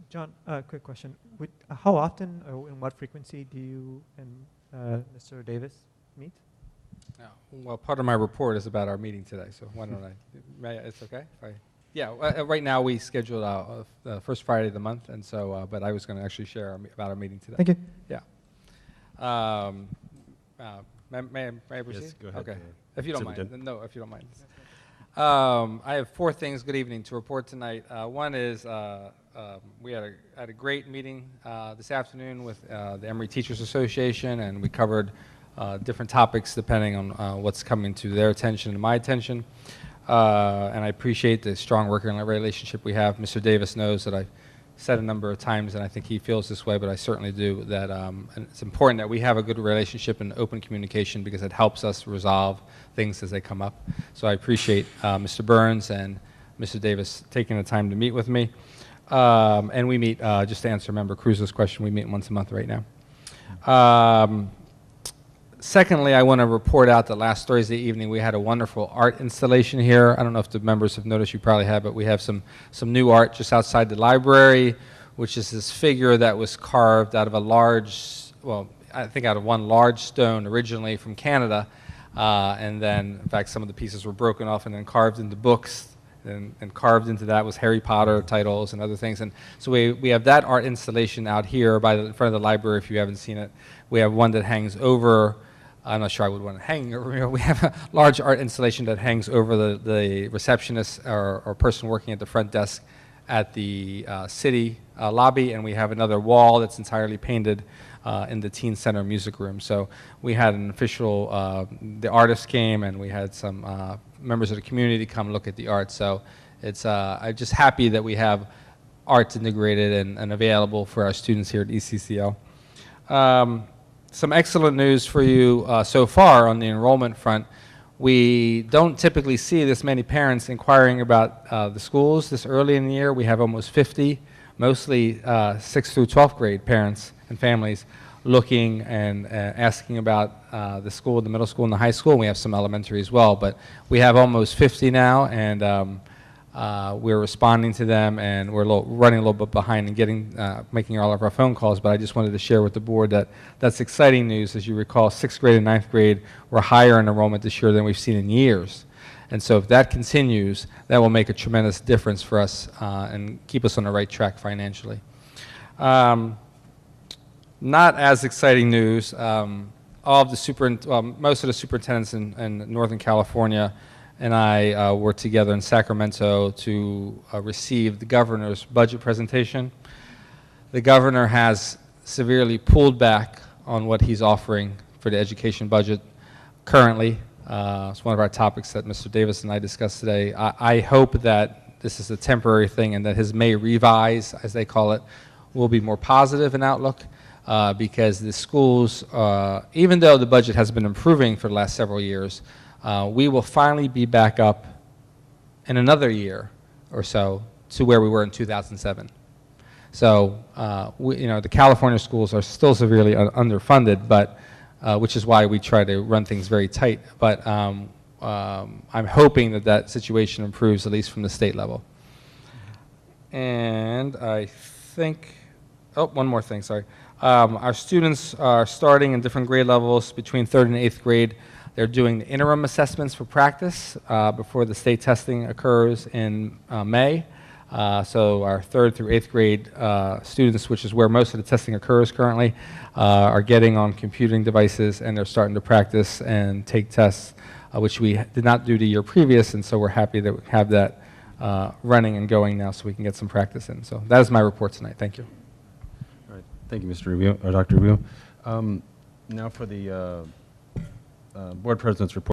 John, quick question. How often or in what frequency do you and Mr. Davis meet? Well, part of my report is about our meeting today, so why don't it's okay? Right now we scheduled the first Friday of the month, and so, but I was going to actually share about our meeting today. Thank you. Yeah. May I proceed? Yes, go ahead. Okay. If you don't mind. Superintendent. No, if you don't mind. I have 4 things, good evening, to report tonight. One is we had a great meeting this afternoon with the Emery Teachers Association, and we covered different topics depending on what's coming to their attention and my attention. And I appreciate the strong working relationship we have. Mr. Davis knows that I've said a number of times, and I think he feels this way, but I certainly do, that and it's important that we have a good relationship and open communication because it helps us resolve things as they come up. So I appreciate Mr. Burns and Mr. Davis taking the time to meet with me. And we meet, just to answer Member Cruz's question, we meet once a month right now. Secondly, I want to report out that last Thursday evening we had a wonderful art installation here. I don't know if the members have noticed, you probably have, but we have some new art just outside the library, which is this figure that was carved out of a large, well, I think out of one large stone originally from Canada, and then, in fact, some of the pieces were broken off and then carved into books, and carved into that was Harry Potter titles and other things. And so we have that art installation out here in front of the library if you haven't seen it. We have one that hangs over, I'm not sure I would want it hanging over here. We have a large art installation that hangs over the receptionist or person working at the front desk at the city lobby, and we have another wall that's entirely painted in the Teen Center music room. So we had an official, the artist came, and we had some members of the community come look at the art. So it's, I'm just happy that we have art integrated and available for our students here at ECCL. Some excellent news for you so far on the enrollment front. We don't typically see this many parents inquiring about the schools this early in the year. We have almost 50, mostly 6th through 12th grade parents and families looking and asking about the school, the middle school, and the high school. We have some elementary as well, but we have almost 50 now, and we're responding to them, and we're running a little bit behind and making all of our phone calls, but I just wanted to share with the board that that's exciting news. As you recall, 6th grade and 9th grade were higher in enrollment this year than we've seen in years. And so if that continues, that will make a tremendous difference for us and keep us on the right track financially. Not as exciting news. Most of the superintendents in Northern California and I were together in Sacramento to receive the governor's budget presentation. The governor has severely pulled back on what he's offering for the education budget currently. It's one of our topics that Mr. Davis and I discussed today. I hope that this is a temporary thing and that his May revise, as they call it, will be more positive in outlook because the schools, even though the budget has been improving for the last several years, we will finally be back up in another year or so to where we were in 2007. So, the California schools are still severely underfunded, but which is why we try to run things very tight. But I'm hoping that that situation improves, at least from the state level. And I think, one more thing, sorry. Our students are starting in different grade levels between 3rd and 8th grade. They're doing the interim assessments for practice before the state testing occurs in May. So our 3rd through 8th grade students, which is where most of the testing occurs currently, are getting on computing devices, and they're starting to practice and take tests, which we did not do the year previous, and so we're happy that we have that running and going now so we can get some practice in. So that is my report tonight. Thank you. All right. Thank you, Mr. Rubio, or Dr. Rubio. Now for the Board President's report.